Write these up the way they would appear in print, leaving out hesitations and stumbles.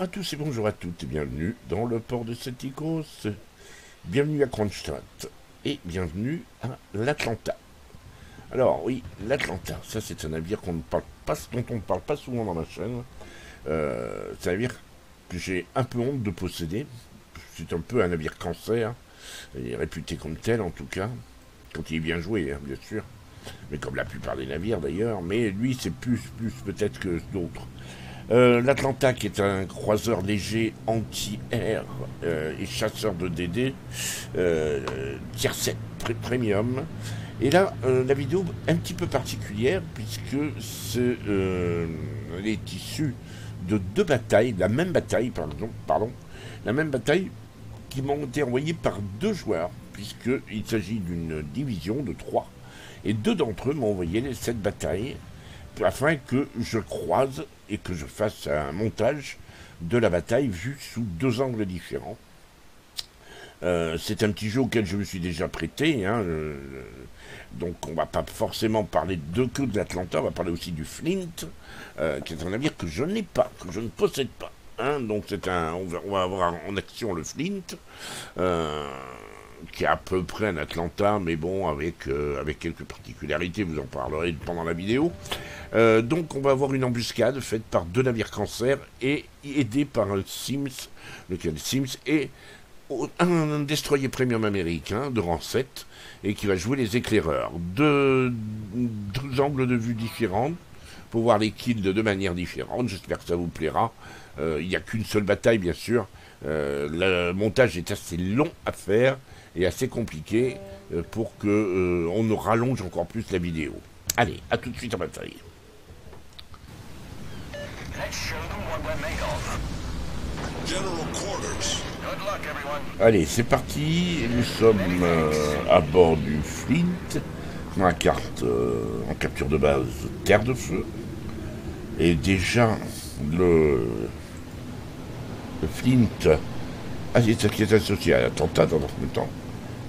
Bonjour à tous et bonjour à toutes et bienvenue dans le port de Santikos. Bienvenue à Kronstadt et bienvenue à l'Atlanta. Alors oui, l'Atlanta, ça c'est un navire qu'on ne parle pas, dont on ne parle pas souvent dans ma chaîne. C'est un navire que j'ai un peu honte de posséder. C'est un peu un navire cancer. Il est réputé comme tel en tout cas, quand il est bien joué, hein, bien sûr. Mais comme la plupart des navires d'ailleurs. Mais lui c'est plus peut-être que d'autres. L'Atlanta qui est un croiseur léger anti-air et chasseur de DD tier 7 premium. Et là, la vidéo est un petit peu particulière puisque elle est issue de deux batailles, la même bataille, la même bataille qui m'ont été envoyées par deux joueurs, puisqu'il s'agit d'une division de 3. Et deux d'entre eux m'ont envoyé cette bataille afin que je croise et que je fasse un montage de la bataille vue sous deux angles différents. C'est un petit jeu auquel je me suis déjà prêté, hein, donc on va pas forcément parler que de l'Atlanta, on va parler aussi du Flint, qui est un navire que je n'ai pas, que je ne possède pas. Hein, donc on va avoir en action le Flint, qui est à peu près un Atlanta, mais bon, avec quelques particularités, vous en parlerez pendant la vidéo. Donc on va avoir une embuscade faite par deux navires cancer et aidé par un Sims, lequel Sims est un destroyer premium américain de rang 7 et qui va jouer les éclaireurs. Deux angles de vue différents pour voir les kills de deux manières différentes. J'espère que ça vous plaira. Il n'y a qu'une seule bataille, bien sûr. Le montage est assez long à faire et assez compliqué pour que on ne rallonge encore plus la vidéo. Allez, à tout de suite en bataille. Allez, c'est parti. Nous sommes à bord du Flint, dans la carte en capture de base Terre de Feu. Et déjà, le Flint qui est associé à l'attentat dans un premier temps.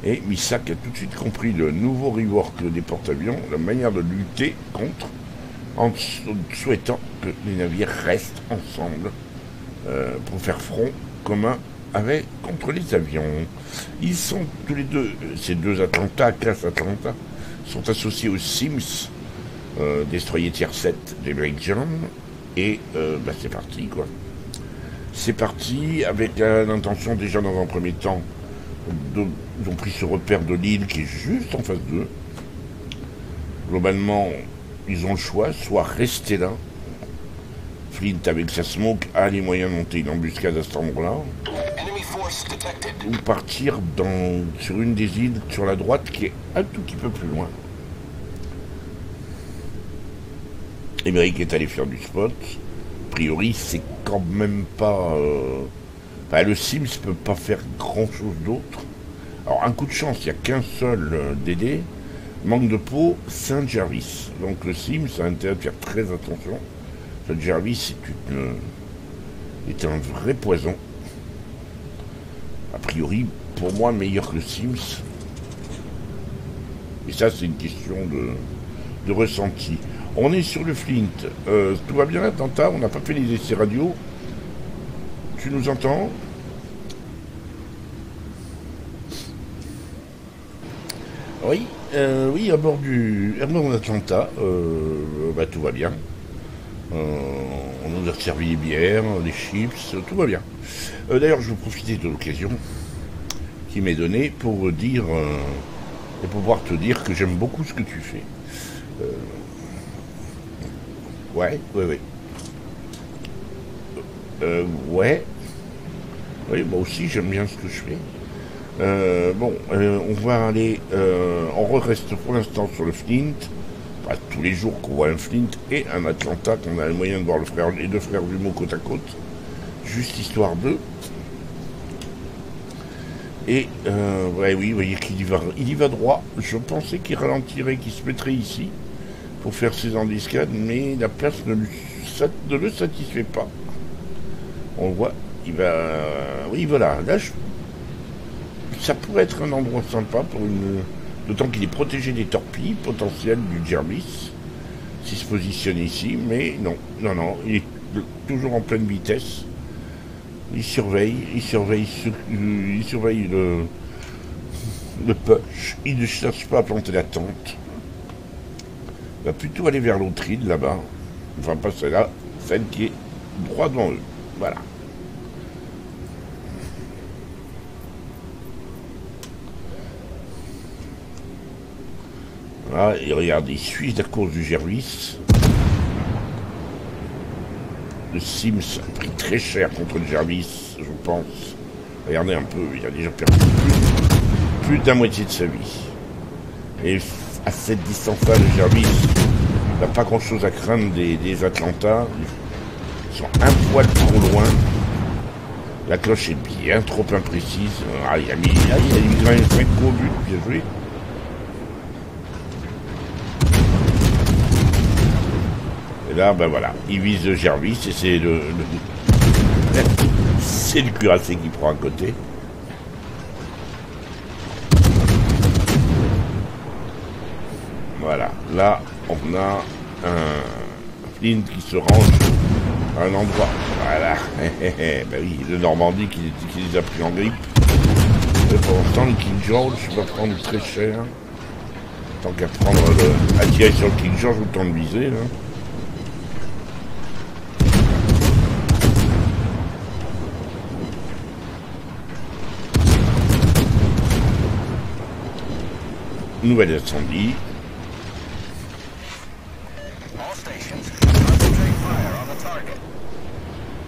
Et Misak a tout de suite compris le nouveau rework des porte-avions, la manière de lutter contre, en souhaitant que les navires restent ensemble pour faire front commun contre les avions. Ils sont tous les deux, ces deux Atlanta, classe Atlanta, sont associés aux Sims, destroyer tier 7 des Break John, et c'est parti quoi. C'est parti avec l'intention déjà dans un premier temps, ils ont pris ce repère de l'île qui est juste en face d'eux. Globalement, ils ont le choix, soit rester là. Flint avec sa smoke a les moyens de monter une embuscade à cet endroit-là. Ou partir sur une des îles sur la droite qui est un tout petit peu plus loin. Émeric est allé faire du spot. A priori, c'est quand même pas... le Sims peut pas faire grand-chose d'autre. Alors, un coup de chance, il n'y a qu'un seul DD. Manque de peau, Saint Jarvis. Donc, le Sims a intérêt de faire très attention. Saint Jarvis est un vrai poison. A priori, pour moi, meilleur que le Sims. Et ça, c'est une question de ressenti. On est sur le Flint. Tout va bien, l'attentat. On n'a pas fait les essais radio. Tu nous entends? Oui, à bord d'Atlanta. Tout va bien. On nous a servi les bières, les chips, tout va bien. D'ailleurs, je vais profiter de l'occasion qui m'est donnée pour dire et pour pouvoir te dire que j'aime beaucoup ce que tu fais. Ouais. Oui, moi aussi j'aime bien ce que je fais. On va aller. On reste pour l'instant sur le Flint. Pas tous les jours qu'on voit un Flint et un Atlanta, qu'on a le moyen de voir les deux frères jumeaux côte à côte. Juste histoire d'eux. Et vous voyez qu'il y va droit. Je pensais qu'il ralentirait, qu'il se mettrait ici pour faire ses embuscades, mais la place ne le satisfait pas. On voit, il va... Oui, voilà, là, ça pourrait être un endroit sympa pour d'autant qu'il est protégé des torpilles potentielles du Jarvis, s'il se positionne ici, mais non, il est toujours en pleine vitesse. Il surveille, il surveille le push. Il ne cherche pas à planter la tente. Il va plutôt aller vers l'autre île là-bas. Enfin, pas celle-là, celle qui est droit devant eux. Voilà. Voilà, et regardez, ils suivent la course du Jervis. Le Sims a pris très cher contre le Jervis, je pense. Regardez un peu, il a déjà perdu plus de la moitié de sa vie. Et à cette distance-là, le Jervis n'a pas grand-chose à craindre des Atlanta. Ils sont un poil trop loin. La cloche est bien trop imprécise. Ah, il a mis quand même 5 gros buts, bien joué. Et là, ben voilà, il vise le Jervis et c'est c'est le cuirassé qui prend à côté. Voilà, là, on a un Flint qui se range à un endroit. Voilà, ben oui, le Normandie qui les a pris en grippe. Et pour l'instant, le King George va prendre très cher. Tant qu'à prendre à tirer sur le King George, autant le viser, là. Nouvel incendie.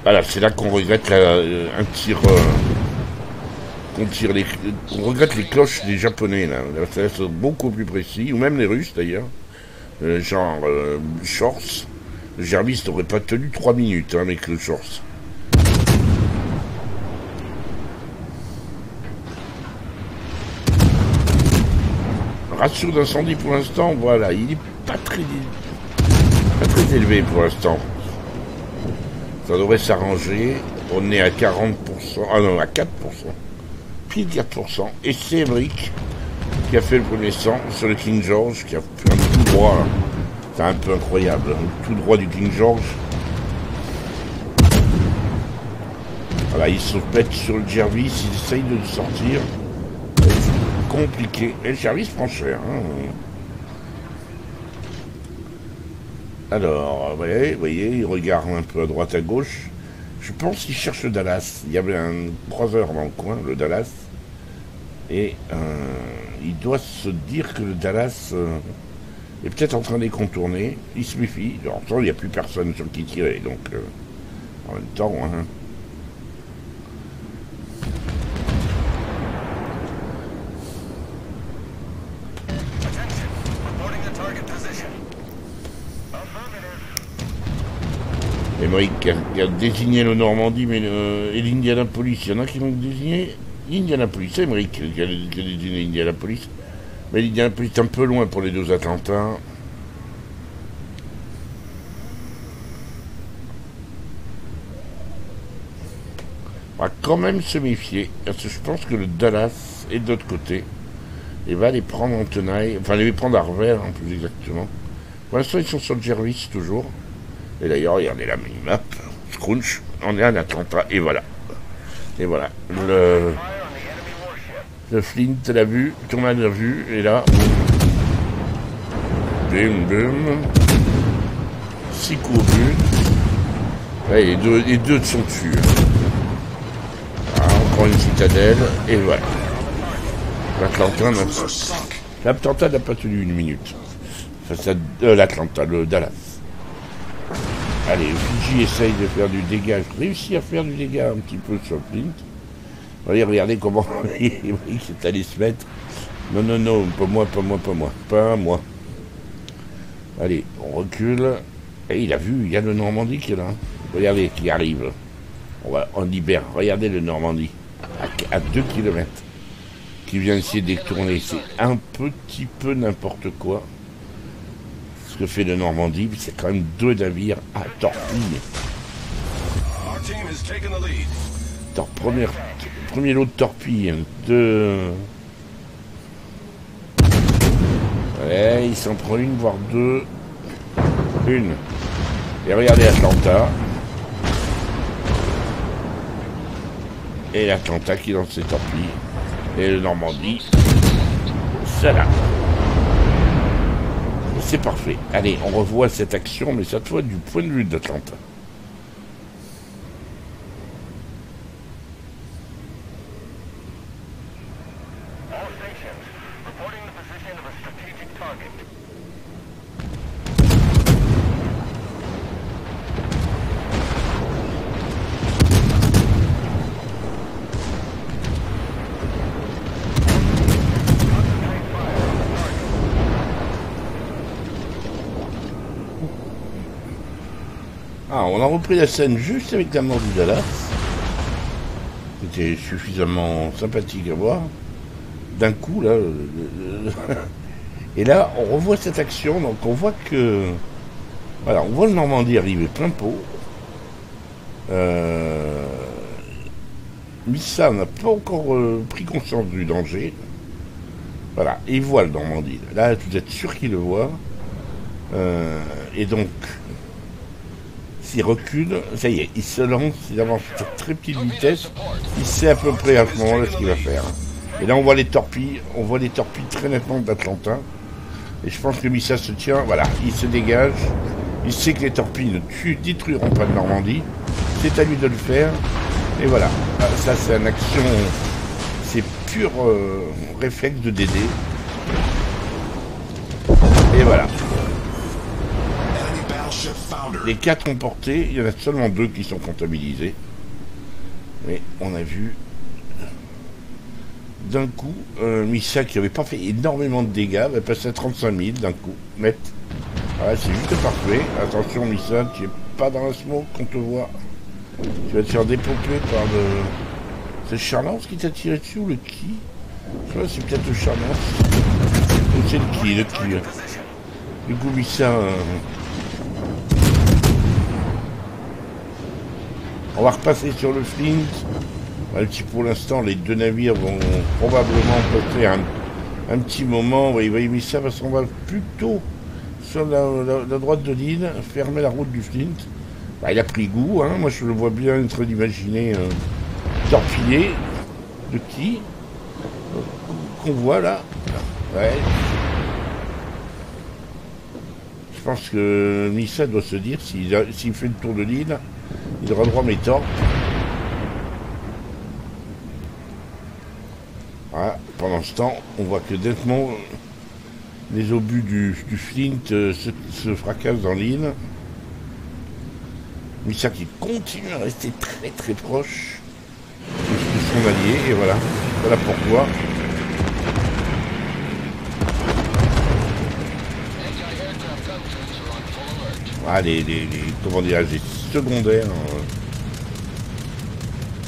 Voilà, c'est là qu'on regrette un tir. On regrette les cloches des Japonais là. Ça c'est beaucoup plus précis, ou même les Russes d'ailleurs. Genre Shorts. Le Jervis n'aurait pas tenu 3 minutes hein, avec le Shorts. Ratio d'incendie pour l'instant, voilà, il n'est pas très élevé pour l'instant. Ça devrait s'arranger. On est à 40%, ah non, à 4%. Pile 4%. Et c'est Emmerich qui a fait le premier sang sur le King George, qui a fait un tout droit. C'est un peu incroyable, un tout droit du King George. Voilà, il se pète sur le Jervis, il essaye de le sortir. Compliqué. Et le Jervis prend cher. Hein. Alors, vous voyez, il regarde un peu à droite à gauche. Je pense qu'il cherche le Dallas. Il y avait un croiseur dans le coin, le Dallas. Et il doit se dire que le Dallas est peut-être en train de les contourner. Il se méfie. Alors, il n'y a plus personne sur qui tirer. Donc, en même temps, hein. Emmerich qui a désigné le Normandie et l'Indianapolis. Il y en a qui l'ont désigné l'Indianapolis. C'est Emmerich qui a désigné l'Indianapolis. Mais l'Indianapolis est un peu loin pour les deux Atlanta. On va quand même se méfier. Parce que je pense que le Dallas est de l'autre côté. Et va les prendre en tenaille. Enfin, les prendre à revers, hein, plus exactement. Pour l'instant, ils sont sur le Jervis toujours. Et d'ailleurs, regardez la minimap, Scrunch, on est à Atlanta, et voilà. Et voilà. Le Flint l'a vu, tout le monde l'a vu, et là, bim, bim. 6 coups au but. Ouais, les deux sont dessus. Voilà, encore une citadelle, et voilà. L'Atlanta n'a pas tenu 1 minute. Face à l'Atlanta, le Dallas. Allez, Fiji essaye de faire du dégât. Je réussis à faire du dégât un petit peu sur Flint. Regardez comment il s'est allé se mettre. Non, pas moi. Allez, on recule. Et il a vu, il y a le Normandie qui est là. Regardez, qui arrive. On libère. Regardez le Normandie. À 2 km. Qui vient essayer de détourner. C'est un petit peu n'importe quoi. Ce que fait le Normandie, c'est quand même 2 navires à torpille. Premier lot de torpille. 2. Ouais, il s'en prend 1, voire 2. 1. Et regardez Atlanta. Et l'Atlanta qui lance ses torpilles. Et le Normandie. Ça là. C'est parfait. Allez, on revoit cette action, mais cette fois du point de vue d'Atlanta. Ah, on a repris la scène juste avec la mort du Dallas. C'était suffisamment sympathique à voir. D'un coup, là... Et là, on revoit cette action, donc on voit que... Voilà, on voit le Normandie arriver plein pot. Missa n'a pas encore pris conscience du danger. Voilà, et il voit le Normandie. Là, vous êtes sûr qu'il le voit. Et donc... S'il recule, ça y est, il se lance, il avance sur très petite vitesse, il sait à peu près à ce moment-là ce qu'il va faire. Et là on voit les torpilles très nettement d'Atlanta. Et je pense que Missa se tient, voilà, il se dégage, il sait que les torpilles ne détruiront pas de Normandie, c'est à lui de le faire, et voilà. Ça c'est une action, c'est pur réflexe de DD. Et voilà. Les 4 ont porté, il y en a seulement 2 qui sont comptabilisés. Mais on a vu d'un coup Missa qui n'avait pas fait énormément de dégâts va passer à 35 000 d'un coup, net. Voilà, c'est juste parfait. Attention Missa, tu n'es pas dans la smoke qu'on te voit. Tu vas te faire dépomper par le... C'est Charlance qui t'a tiré dessus ou le qui? Je sais pas, c'est peut-être le Charlance. Ou c'est le qui. Du coup Missa... On va repasser sur le Flint. Même si pour l'instant les 2 navires vont probablement passer un petit moment. Vous voyez Missa parce qu'on va plutôt sur la droite de l'île fermer la route du Flint. Bah, il a pris goût, hein. Moi je le vois bien en train d'imaginer torpiller de qui qu'on voit là. Ouais. Je pense que Missa doit se dire s'il fait le tour de l'île, il aura droit à mes torpes. Voilà. Pendant ce temps, on voit que nettement les obus du Flint se fracassent dans l'île. Missa qui continue à rester très très proche de son allié. Et voilà. Voilà pourquoi. Ah, comment dirais-je, les secondaires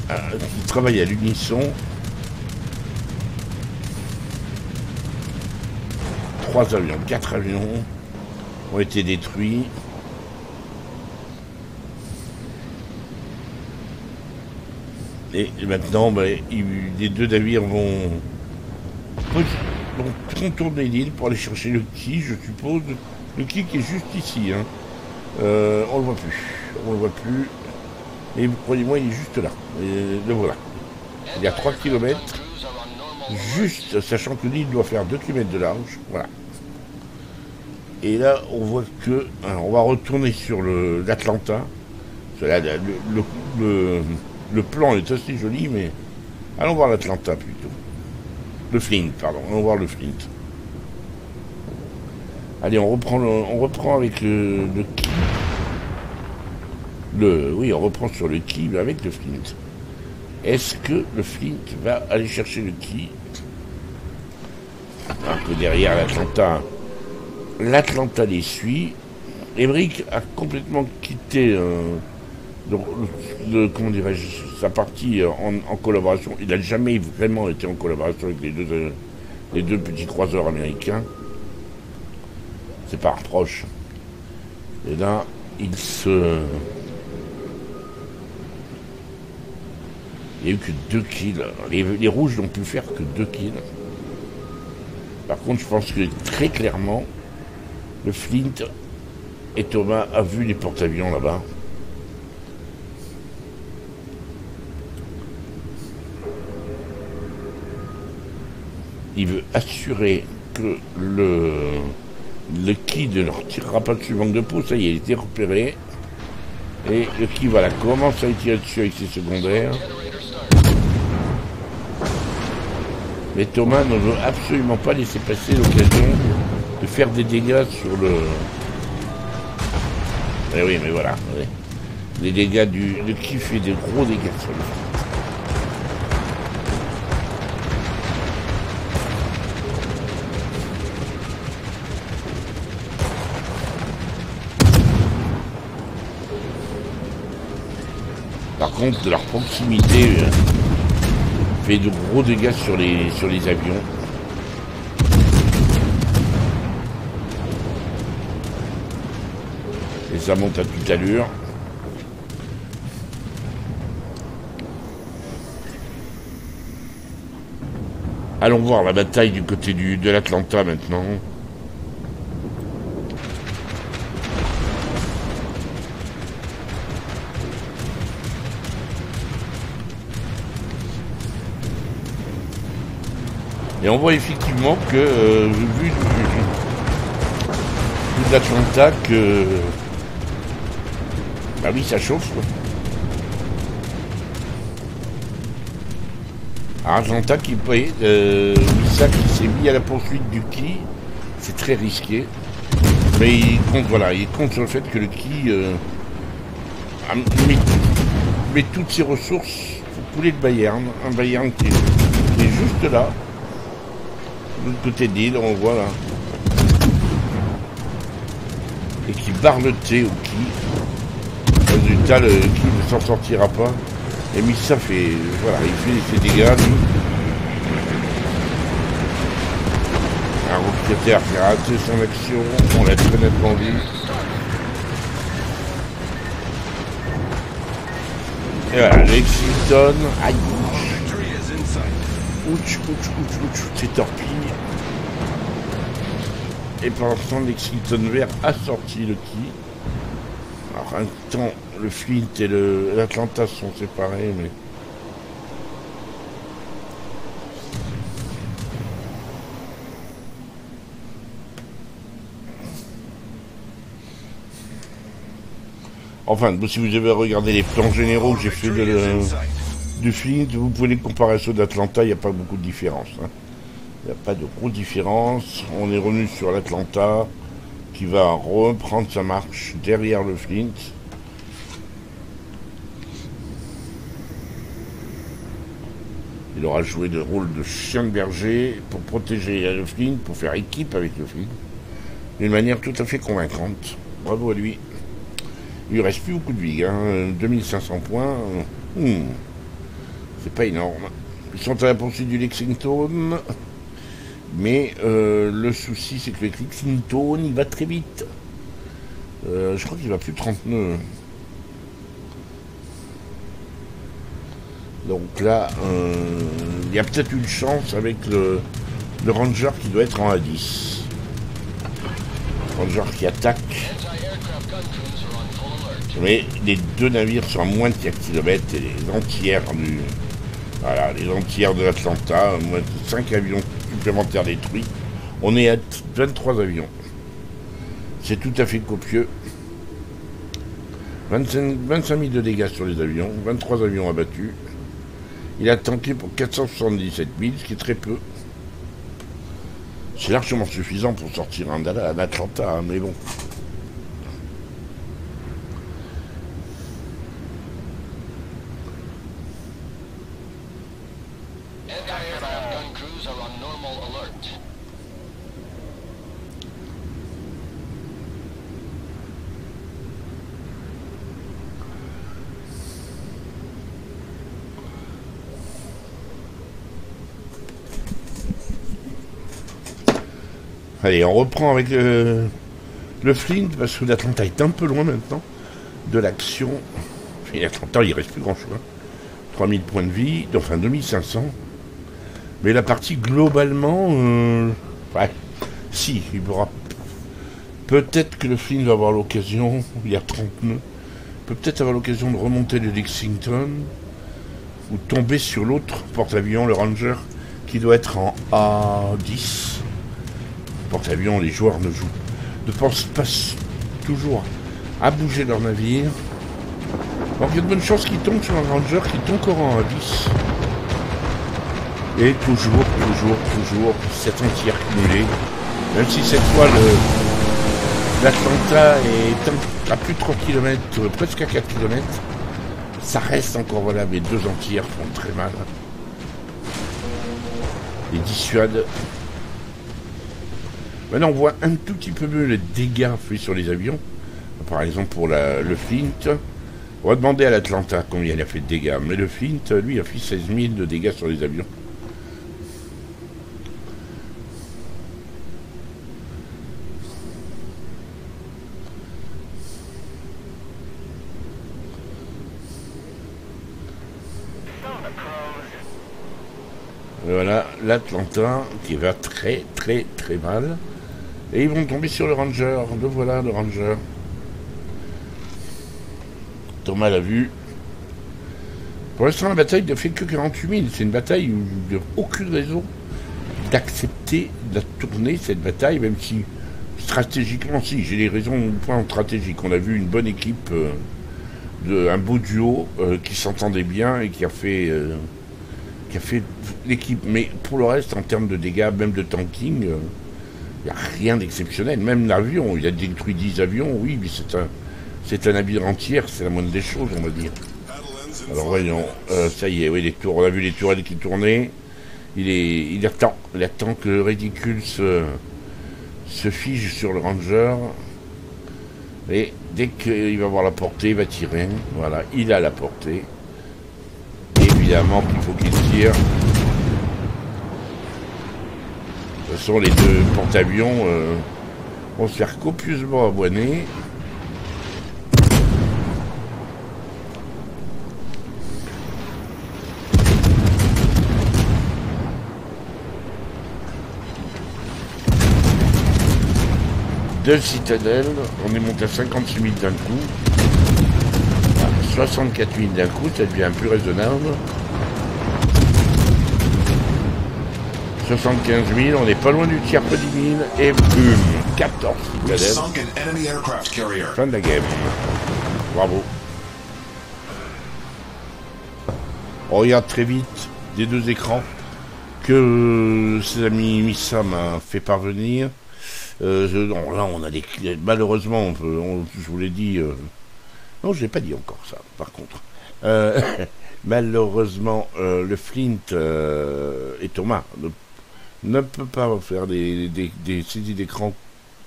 qui travaillent à l'unisson. 3 avions, 4 avions ont été détruits. Et maintenant, les 2 navires vont contourner l'île pour aller chercher le qui, je suppose. Le qui est juste ici, hein. On le voit plus. Et croyez-moi, il est juste là. Et le voilà. Il y a 3 km. Juste, sachant que l'île doit faire 2 km de large. Voilà. Et là, on voit que... Alors, on va retourner sur l'Atlanta. Le plan est assez joli, mais... Allons voir l'Atlanta, plutôt. Le Flint, pardon. Allons voir le Flint. Allez, on reprend avec le qui. Oui, on reprend sur le qui, mais avec le Flint. Est-ce que le Flint va aller chercher le qui? Un peu derrière l'Atlanta les suit. Emmerich a complètement quitté comment dirais-je, sa partie en collaboration. Il n'a jamais vraiment été en collaboration avec les deux petits croiseurs américains. C'est pas un reproche. Et là, il n'y a eu que 2 kills. Les rouges n'ont pu faire que 2 kills. Par contre, je pense que très clairement, le Flint et Thomas a vu les porte-avions là-bas. il veut assurer que le qui ne leur tirera pas dessus manque de peau. Ça y est, il a été repéré. Et le qui, voilà, commence à tirer dessus avec ses secondaires. Mais Thomas ne veut absolument pas laisser passer l'occasion de faire des dégâts sur le... Eh oui, mais voilà. Oui. Les dégâts du... Le qui fait des gros dégâts sur le... Par contre, de leur proximité fait de gros dégâts sur les avions. Et ça monte à toute allure. Allons voir la bataille du côté de l'Atlanta maintenant. Et on voit effectivement que, vu de l'Atlanta, que... Bah oui, ça chauffe, quoi. Atlanta qui Missa qui s'est mis à la poursuite du Ki, c'est très risqué. Mais il compte, voilà, il compte sur le fait que le Ki met toutes ses ressources pour couler le Bayern. Un Bayern qui est juste là. De l'autre côté de l'île, on voit là. Et qui barre le thé au Ki. Résultat, le Ki ne s'en sortira pas. Et Missa fait, voilà, il fait ses dégâts, lui. Un roquetière qui a raté son action, on l'a très nettement vu. Et voilà, Lexington, aïe, ouch, c'est torpille. Et pour l'instant, Lexington vert a sorti le Ki. Alors, un temps, le Flint et l'Atlanta sont séparés, mais... Enfin, si vous avez regardé les plans généraux que j'ai fait du Flint, vous pouvez les comparer à ceux d'Atlanta, il n'y a pas beaucoup de différence. Hein. Il n'y a pas de grosse différence. On est revenu sur l'Atlanta, qui va reprendre sa marche derrière le Flint. Il aura joué le rôle de chien de berger pour protéger le Flint, pour faire équipe avec le Flint, d'une manière tout à fait convaincante. Bravo à lui. Il ne reste plus beaucoup de vie, hein. 2500 points, c'est pas énorme. Ils sont à la poursuite du Lexington, mais le souci c'est que le Lexington il va très vite. Je crois qu'il va plus de 30 nœuds. Donc là, il y a peut-être une chance avec le Ranger qui doit être en A10. Ranger qui attaque. Mais les deux navires sont à moins de 4 km et les entières les entières de l'Atlanta, moins de 5 avions supplémentaires détruits. On est à 23 avions. C'est tout à fait copieux. 25 000 de dégâts sur les avions, 23 avions abattus. Il a tanké pour 477 000, ce qui est très peu. C'est largement suffisant pour sortir un Atlanta, hein, mais bon. Allez, on reprend avec le Flint, parce que l'Atlanta est un peu loin maintenant de l'action. Et l'Atlanta, il reste plus grand chose. 3000 points de vie, enfin 2500. Mais la partie, globalement, ouais, si, il aura... Peut-être que le Flint va avoir l'occasion, il y a 30 nœuds, peut-être avoir l'occasion de remonter le Lexington, ou tomber sur l'autre porte-avions, le Ranger, qui qui doit être en A10. Porte-avions, les joueurs ne pensent pas toujours à bouger leur navire. Alors il y a de bonnes chances qu'ils tombent sur un Ranger qui est encore en A10. Et toujours cet entier cumulé. Même si cette fois l'Atlanta est à plus de 3 km, presque à 4 km, ça reste encore voilà, mes deux entières font très mal. Et dissuadent. Maintenant on voit un tout petit peu mieux les dégâts faits sur les avions. Par exemple pour le Flint. On va demander à l'Atlanta combien il a fait de dégâts. Mais le Flint, lui, a fait 16 000 de dégâts sur les avions. Voilà, l'Atlanta qui va très mal. Et ils vont tomber sur le Ranger. Le voilà, le Ranger. Thomas l'a vu. Pour l'instant, la bataille ne fait que 48 000. C'est une bataille où il n'y a aucune raison d'accepter de la tourner, cette bataille, même si stratégiquement, si, j'ai des raisons au point stratégique. On a vu une bonne équipe, un beau duo qui s'entendait bien et qui a fait l'équipe. Mais pour le reste, en termes de dégâts, même de tanking, il n'y a rien d'exceptionnel. Même l'avion, il a détruit 10 avions, oui, mais c'est un navire entier, c'est la moindre des choses, on va dire. Alors voyons, ça y est, oui, on a vu les tourelles qui tournaient. Il attend que le ridicule se fige sur le Ranger. Et dès qu'il va voir la portée, il va tirer. Voilà, il a la portée. Et évidemment qu'il faut qu'il tire. De toute façon, les deux porte-avions vont se faire copieusement aboiner. Deux citadelles, on est monté à 56 000 d'un coup, 64 000 d'un coup, ça devient plus raisonnable. 75 000, on n'est pas loin du tiers peu 10 000, et boum, 14 citadelles. Fin de la game. Bravo. On regarde très vite des deux écrans que ses amis Missa m'a fait parvenir. Là, on a des malheureusement, je vous l'ai dit. Non, je l'ai pas dit encore ça. Par contre, malheureusement, le Flint et Thomas ne peut pas faire des saisies d'écran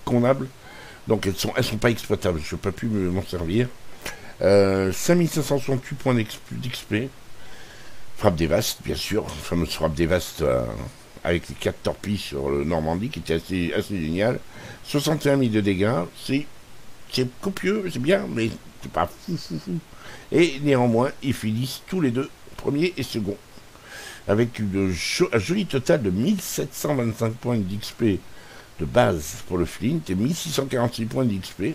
convenables. Donc elles sont pas exploitables. Je ne peux plus m'en servir. 5568 points d'XP. Frappe des vastes, bien sûr. Fameuse frappe des vastes. Avec les 4 torpilles sur le Normandie, qui était assez génial. 61 000 de dégâts, c'est copieux, c'est bien, mais c'est pas fou. Et néanmoins, ils finissent tous les deux, premier et second, avec un joli total de 1725 points d'XP de base pour le Flint et 1646 points d'XP.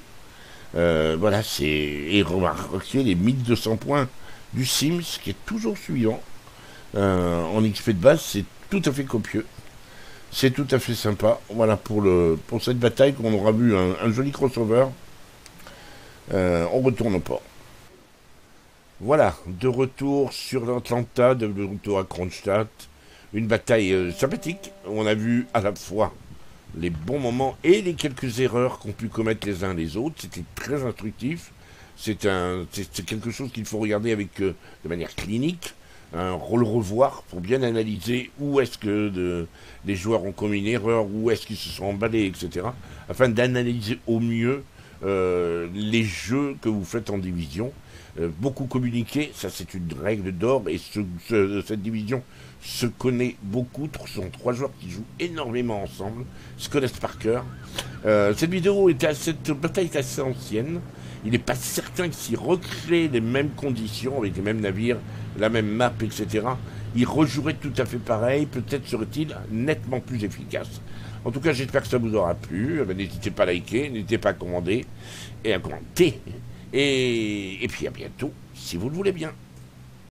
Voilà, et remarquez les 1200 points du Sims, qui est toujours suivant. En XP de base, c'est tout à fait copieux. C'est tout à fait sympa. Voilà pour cette bataille qu'on aura vu un joli crossover. On retourne au port. Voilà, de retour sur l'Atlanta, de retour à Kronstadt. Une bataille sympathique. On a vu à la fois les bons moments et les quelques erreurs qu'ont pu commettre les uns les autres. C'était très instructif. C'est quelque chose qu'il faut regarder de manière clinique. Le revoir pour bien analyser où est-ce que les joueurs ont commis une erreur, où est-ce qu'ils se sont emballés, etc. Afin d'analyser au mieux les jeux que vous faites en division. Beaucoup communiquer, ça c'est une règle d'or, et cette division se connaît beaucoup. Ce sont 3 joueurs qui jouent énormément ensemble, se connaissent par cœur. Cette bataille est assez ancienne. Il n'est pas certain que s'il recrée les mêmes conditions, avec les mêmes navires, la même map, etc., il rejouerait tout à fait pareil. Peut-être serait-il nettement plus efficace. En tout cas, j'espère que ça vous aura plu. N'hésitez pas à liker, n'hésitez pas à commander et à commenter. Et puis à bientôt, si vous le voulez bien.